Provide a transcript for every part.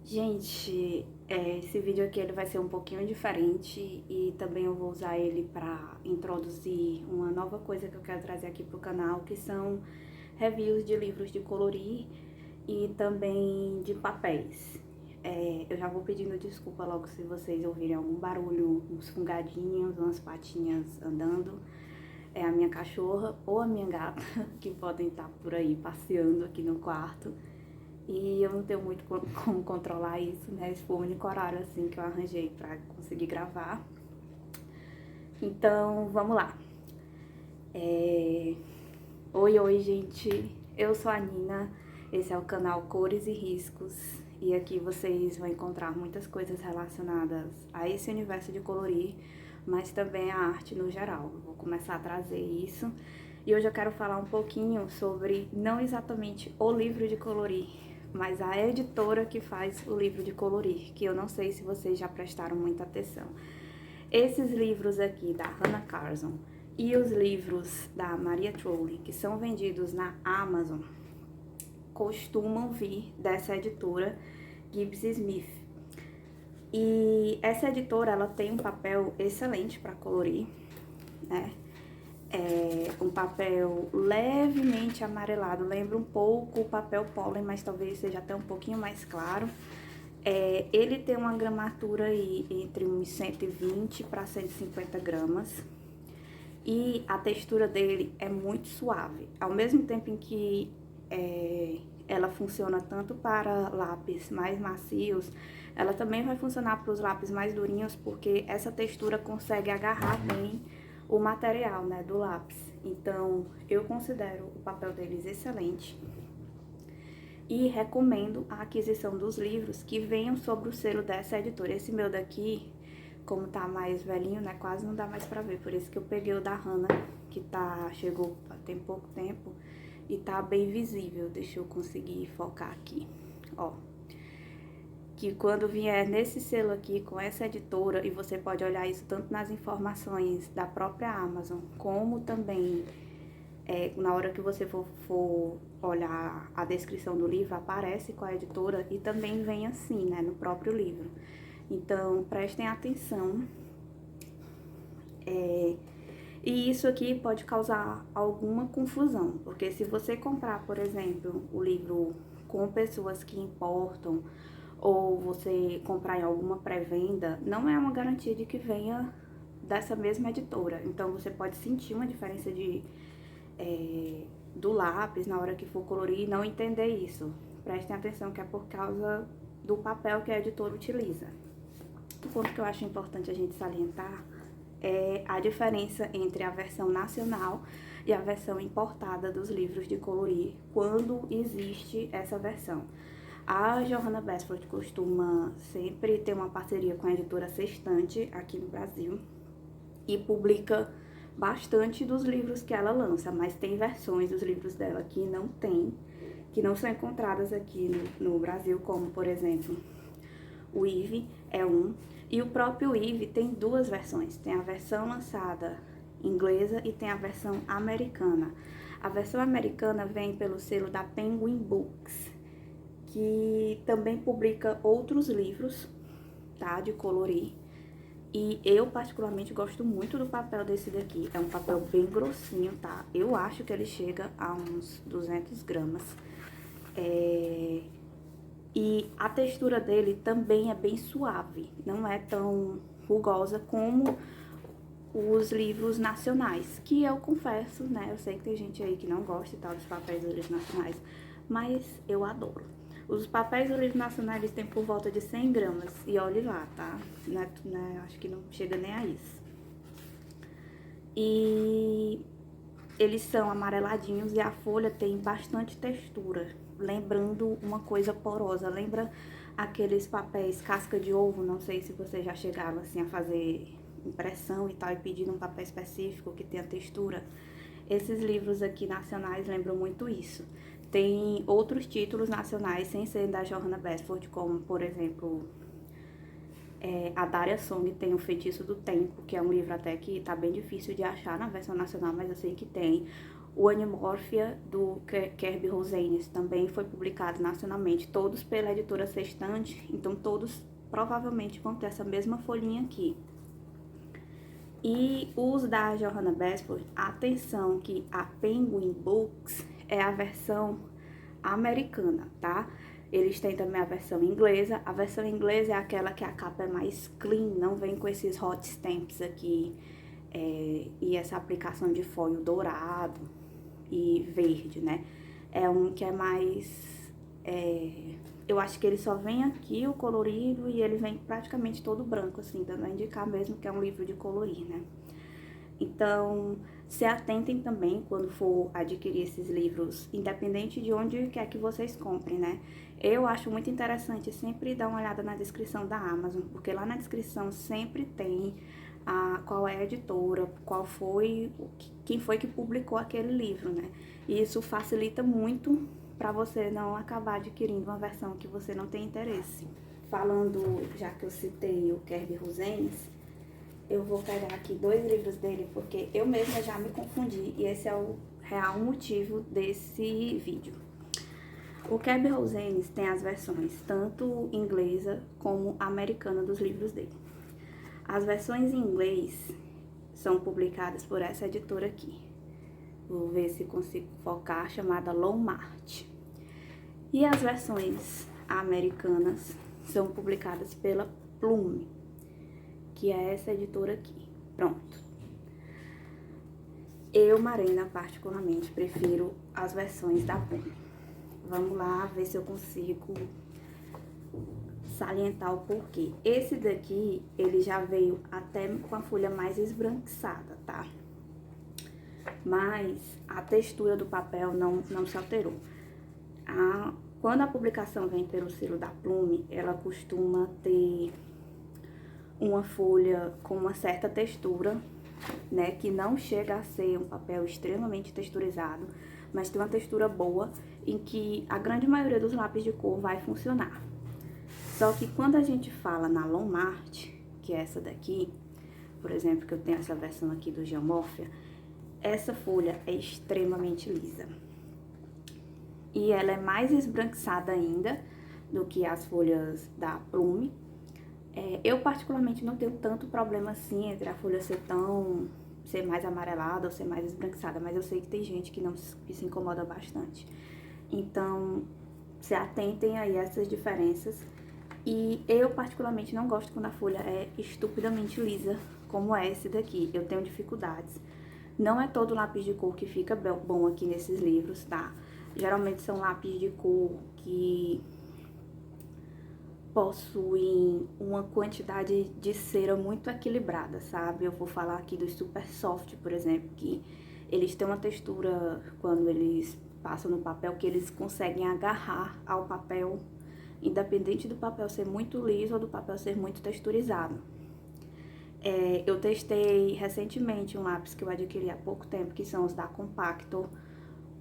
Gente, esse vídeo aqui ele vai ser um pouquinho diferente e também eu vou usar ele para introduzir uma nova coisa que eu quero trazer aqui pro canal, que são reviews de livros de colorir e também de papéis. Eu já vou pedindo desculpa logo se vocês ouvirem algum barulho, uns fungadinhos, umas patinhas andando. É a minha cachorra ou a minha gata que podem estar por aí passeando aqui no quarto. E eu não tenho muito como controlar isso, né? Esse foi o único horário assim que eu arranjei pra conseguir gravar. Então, vamos lá. Oi, gente. Eu sou a Nina. Esse é o canal Cores e Riscos. E aqui vocês vão encontrar muitas coisas relacionadas a esse universo de colorir, mas também a arte no geral. Eu vou começar a trazer isso. E hoje eu quero falar um pouquinho sobre, não exatamente o livro de colorir, mas a editora que faz o livro de colorir, que eu não sei se vocês já prestaram muita atenção. Esses livros aqui da Hannah Carson e os livros da Maria Trolli, que são vendidos na Amazon, costumam vir dessa editora Gibbs Smith. E essa editora, ela tem um papel excelente para colorir, né? Um papel levemente amarelado, lembra um pouco o papel pólen, mas talvez seja até um pouquinho mais claro. Ele tem uma gramatura aí entre uns 120 para 150 gramas. E a textura dele é muito suave. Ao mesmo tempo em que ela funciona tanto para lápis mais macios, ela também vai funcionar para os lápis mais durinhos, porque essa textura consegue agarrar bem o material, né, do lápis. Então, eu considero o papel deles excelente e recomendo a aquisição dos livros que venham sobre o selo dessa editora. Esse meu daqui, como tá mais velhinho, né, quase não dá mais pra ver, por isso que eu peguei o da Hannah, que chegou tem pouco tempo e tá bem visível. Deixa eu conseguir focar aqui, ó. Que quando vier nesse selo aqui com essa editora, e você pode olhar isso tanto nas informações da própria Amazon, como também na hora que você for olhar a descrição do livro, aparece com a editora e também vem assim, né, no próprio livro. Então, prestem atenção. E isso aqui pode causar alguma confusão, porque se você comprar, por exemplo, o livro com pessoas que importam, ou você comprar em alguma pré-venda, não é uma garantia de que venha dessa mesma editora. Então, você pode sentir uma diferença do lápis na hora que for colorir e não entender isso. Prestem atenção que é por causa do papel que a editora utiliza. O ponto que eu acho importante a gente salientar é a diferença entre a versão nacional e a versão importada dos livros de colorir, quando existe essa versão. A Johanna Basford costuma sempre ter uma parceria com a editora Sextante aqui no Brasil e publica bastante dos livros que ela lança, mas tem versões dos livros dela que não são encontradas aqui no Brasil, como por exemplo o Eve é um, e o próprio Eve tem duas versões, tem a versão lançada inglesa e tem a versão americana. A versão americana vem pelo selo da Penguin Books, que também publica outros livros, tá, de colorir. E eu particularmente gosto muito do papel desse daqui, é um papel bem grossinho, tá? Eu acho que ele chega a uns 200 gramas. E a textura dele também é bem suave, não é tão rugosa como os livros nacionais, que eu confesso, né, eu sei que tem gente aí que não gosta e tal dos papéis dos livros nacionais, mas eu adoro. Os papéis do livro nacional, eles têm por volta de 100 gramas, e olhe lá, tá? Acho que não chega nem a isso. E eles são amareladinhos e a folha tem bastante textura, lembrando uma coisa porosa, lembra aqueles papéis casca de ovo, não sei se vocês já chegaram assim a fazer impressão e tal e pedindo um papel específico que tenha textura. Esses livros aqui nacionais lembram muito isso. Tem outros títulos nacionais sem ser da Johanna Basford, como por exemplo a Daria Song tem O Feitiço do Tempo, que é um livro até que tá bem difícil de achar na versão nacional, mas eu sei que tem. O Animorphia, do Kerby Rosanes, também foi publicado nacionalmente, todos pela editora Sextante, então todos provavelmente vão ter essa mesma folhinha aqui. E os da Johanna Basford, atenção que a Penguin Books é a versão americana, tá? Eles têm também a versão inglesa. A versão inglesa é aquela que a capa é mais clean, não vem com esses hot stamps aqui e essa aplicação de foil dourado e verde, né? É um que é mais... eu acho que ele só vem aqui o colorido e ele vem praticamente todo branco, assim, dando a indicar mesmo que é um livro de colorir, né? Então, se atentem também quando for adquirir esses livros, independente de onde quer que vocês comprem, né? Eu acho muito interessante sempre dar uma olhada na descrição da Amazon, porque lá na descrição sempre tem qual é a editora, quem foi que publicou aquele livro, né? E isso facilita muito para você não acabar adquirindo uma versão que você não tem interesse. Falando, já que eu citei o Kerby Rosanes, eu vou pegar aqui 2 livros dele, porque eu mesma já me confundi e esse é o real motivo desse vídeo. O Kerby Rosanes tem as versões tanto inglesa como americana dos livros dele. As versões em inglês são publicadas por essa editora aqui. Vou ver se consigo focar, chamada Longmart. E as versões americanas são publicadas pela Plume, que é essa editora aqui. Pronto. Eu, Marina, particularmente, prefiro as versões da Plume. Vamos lá ver se eu consigo salientar o porquê. Esse daqui, ele já veio até com a folha mais esbranquiçada, tá? Mas a textura do papel não se alterou. Quando a publicação vem pelo selo da Plume, ela costuma ter uma folha com uma certa textura, né, que não chega a ser um papel extremamente texturizado, mas tem uma textura boa em que a grande maioria dos lápis de cor vai funcionar. Só que quando a gente fala na Longmart, que é essa daqui, por exemplo, que eu tenho essa versão aqui do Geomorphia, essa folha é extremamente lisa. E ela é mais esbranquiçada ainda do que as folhas da Plume. Eu particularmente não tenho tanto problema assim entre a folha ser mais amarelada ou ser mais esbranquiçada, mas eu sei que tem gente que se incomoda bastante. Então, se atentem aí a essas diferenças. E eu particularmente não gosto quando a folha é estupidamente lisa, como é esse daqui. Eu tenho dificuldades. Não é todo lápis de cor que fica bom aqui nesses livros, tá? Geralmente são lápis de cor que possuem uma quantidade de cera muito equilibrada, sabe? Eu vou falar aqui dos Super Soft, por exemplo, que eles têm uma textura, quando eles passam no papel, que eles conseguem agarrar ao papel, independente do papel ser muito liso ou do papel ser muito texturizado. Eu testei recentemente um lápis que eu adquiri há pouco tempo, que são os da Compacto,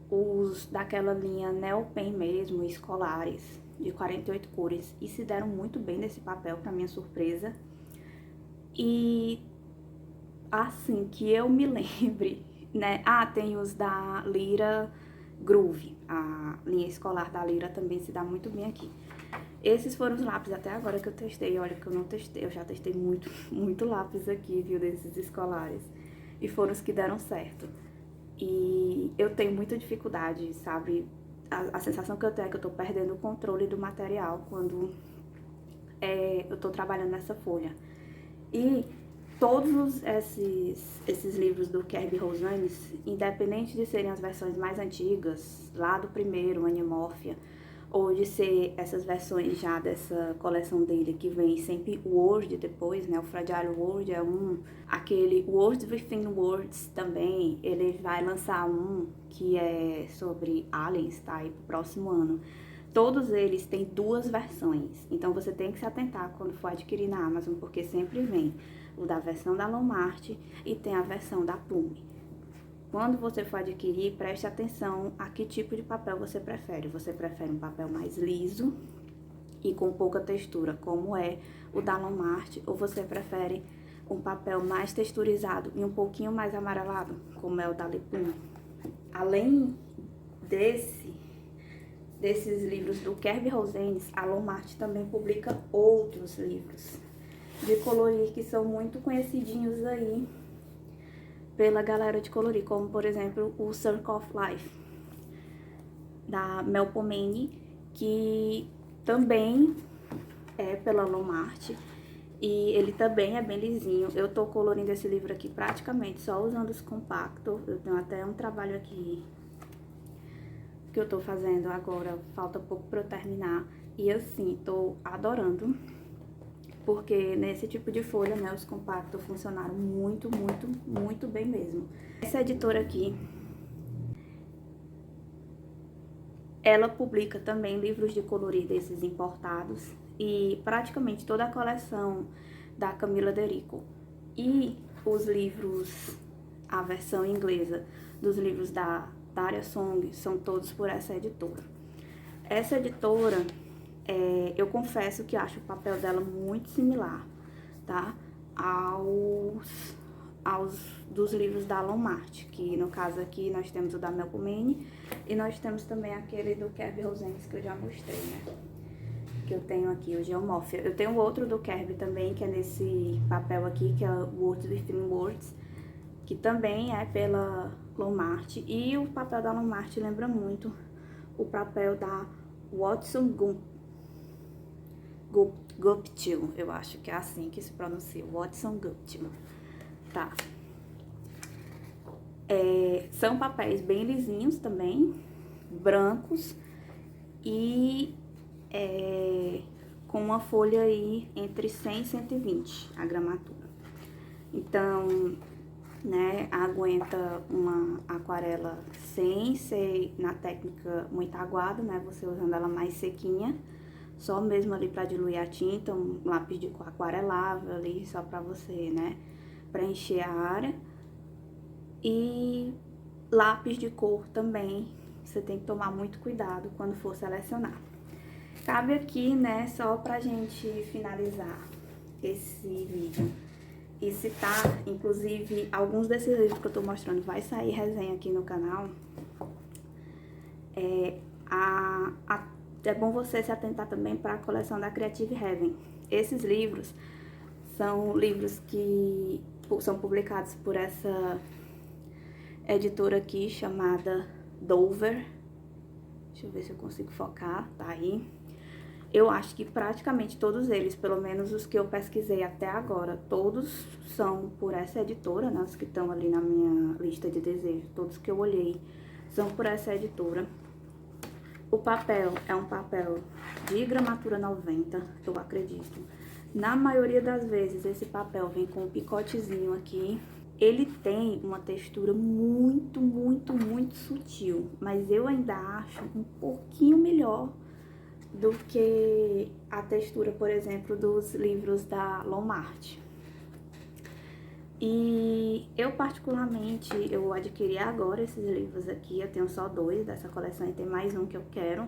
os daquela linha Neo Pen mesmo, escolares, de 48 cores, e se deram muito bem nesse papel, pra minha surpresa. E assim que eu me lembre, né? Tem os da Lyra Groove, a linha escolar da Lyra também se dá muito bem aqui. Esses foram os lápis até agora que eu testei. Olha que eu não testei, eu já testei muito lápis aqui, viu, desses escolares. E foram os que deram certo. E eu tenho muita dificuldade, sabe? A sensação que eu tenho é que eu tô perdendo o controle do material quando eu tô trabalhando nessa folha. E todos esses livros do Kerby Rosanes, independente de serem as versões mais antigas, lá do primeiro, Animorphia, ou de ser essas versões já dessa coleção dele que vem sempre o Word depois, né? O Fragile World é aquele Words Within Words também, ele vai lançar um que é sobre aliens, tá? E pro próximo ano. Todos eles têm 2 versões, então você tem que se atentar quando for adquirir na Amazon, porque sempre vem o da versão da Longmart e tem a versão da Plume. Quando você for adquirir, preste atenção a que tipo de papel você prefere. Você prefere um papel mais liso e com pouca textura, como é o da Longmart, ou você prefere um papel mais texturizado e um pouquinho mais amarelado, como é o da Plume? além desses livros do Kerby Rosanes, a Lomart também publica outros livros de colorir que são muito conhecidinhos aí pela galera de colorir, como por exemplo o Circle of Life, da Melpomene, que também é pela Lomart, e ele também é bem lisinho. Eu tô colorindo esse livro aqui praticamente só usando os compactos. Eu tenho até um trabalho aqui que eu tô fazendo agora, falta pouco pra eu terminar. E assim, tô adorando, porque nesse tipo de folha, né, os compactos funcionaram muito, muito, muito bem mesmo. Essa editora aqui, ela publica também livros de colorir desses importados e praticamente toda a coleção da Camila Derico. E os livros, a versão inglesa dos livros da Daria Song, são todos por essa editora. Essa editora, eu confesso que acho o papel dela muito similar, tá? Aos dos livros da Lomart, que no caso aqui nós temos o da Melpomene e nós temos também aquele do Kerby Rosanes que eu já mostrei, né? Que eu tenho aqui, o Geomorphia. Eu tenho outro do Kerby também, que é nesse papel aqui, que é o Words Within Words, que também é pela Lomart. E o papel da Lomart lembra muito o papel da Watson Guptill, eu acho que é assim que se pronuncia, Watson Guptill. Tá. São papéis bem lisinhos também, brancos e com uma folha aí entre 100 e 120 a gramatura. Então, né, aguenta uma aquarela sem ser na técnica muito aguada, né, você usando ela mais sequinha, só mesmo ali para diluir a tinta, um lápis de cor aquarelável ali, só para você, né, preencher a área. E lápis de cor também, você tem que tomar muito cuidado quando for selecionar. Cabe aqui, né, só pra gente finalizar esse vídeo e citar, inclusive, alguns desses livros que eu tô mostrando, vai sair resenha aqui no canal. É bom você se atentar também para a coleção da Creative Heaven. Esses livros são livros que são publicados por essa editora aqui chamada Dover. Deixa eu ver se eu consigo focar, tá aí. Eu acho que praticamente todos eles, pelo menos os que eu pesquisei até agora, todos são por essa editora, né? Os que estão ali na minha lista de desejos, todos que eu olhei são por essa editora. O papel é um papel de gramatura 90, eu acredito. Na maioria das vezes, esse papel vem com um picotezinho aqui. Ele tem uma textura muito, muito, muito sutil, mas eu ainda acho um pouquinho melhor do que a textura, por exemplo, dos livros da Lomart. E eu particularmente, eu adquiri agora esses livros aqui, eu tenho só 2 dessa coleção e tem mais um que eu quero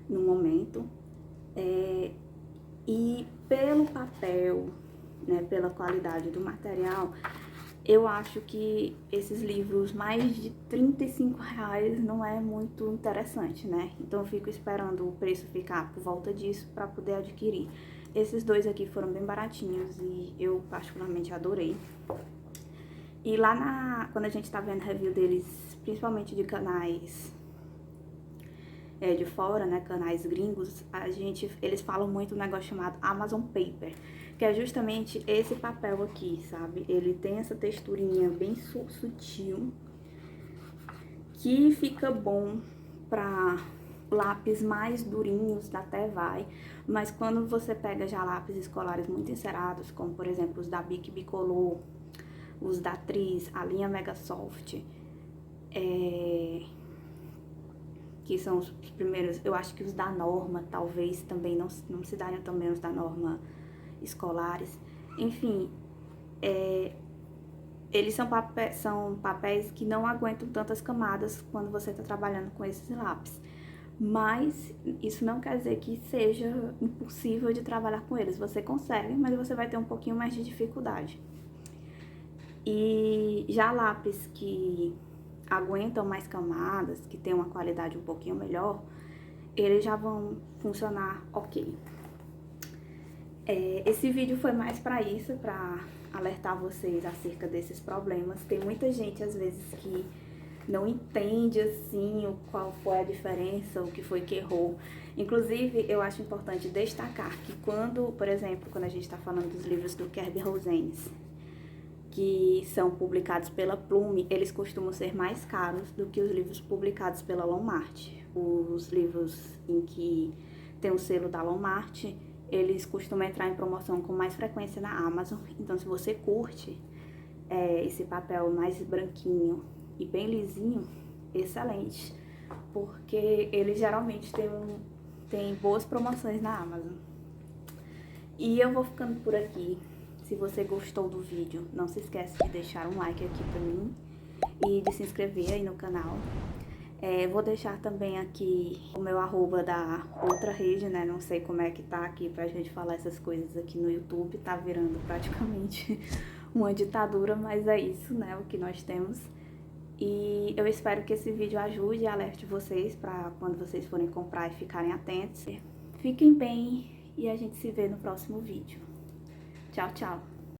no momento. E pelo papel, né, pela qualidade do material, eu acho que esses livros mais de R$35 não é muito interessante, né? Então eu fico esperando o preço ficar por volta disso para poder adquirir. Esses 2 aqui foram bem baratinhos e eu particularmente adorei. E lá quando a gente tá vendo review deles, principalmente de canais de fora, né, canais gringos, eles falam muito um negócio chamado Amazon Paper, que é justamente esse papel aqui, sabe? Ele tem essa texturinha bem sutil, que fica bom pra lápis mais durinhos, até vai, mas quando você pega já lápis escolares muito encerados, como por exemplo os da Bic Bicolor, os da Tris, a linha Mega Soft, que são os primeiros, eu acho que os da Norma, talvez também não se dariam também os da Norma escolares. Enfim, eles são papéis que não aguentam tantas camadas quando você está trabalhando com esses lápis. Mas isso não quer dizer que seja impossível de trabalhar com eles. Você consegue, mas você vai ter um pouquinho mais de dificuldade. E já lápis que aguentam mais camadas, que tem uma qualidade um pouquinho melhor, eles já vão funcionar ok. Esse vídeo foi mais para isso, para alertar vocês acerca desses problemas. Tem muita gente, às vezes, que não entende, assim, qual foi a diferença, o que foi que errou. Inclusive, eu acho importante destacar que quando, por exemplo, quando a gente está falando dos livros do Kerber Rosanes, que são publicados pela Plume, eles costumam ser mais caros do que os livros publicados pela Longmart. Os livros em que tem o selo da Longmart, eles costumam entrar em promoção com mais frequência na Amazon. Então, se você curte esse papel mais branquinho e bem lisinho, excelente, porque eles geralmente têm boas promoções na Amazon. E eu vou ficando por aqui. Se você gostou do vídeo, não se esquece de deixar um like aqui pra mim e de se inscrever aí no canal. Vou deixar também aqui o meu arroba da outra rede, né? Não sei como é que tá aqui pra gente falar essas coisas aqui no YouTube. Tá virando praticamente uma ditadura, mas é isso, né? O que nós temos. E eu espero que esse vídeo ajude e alerte vocês pra quando vocês forem comprar e ficarem atentos. Fiquem bem e a gente se vê no próximo vídeo. Tchau, tchau!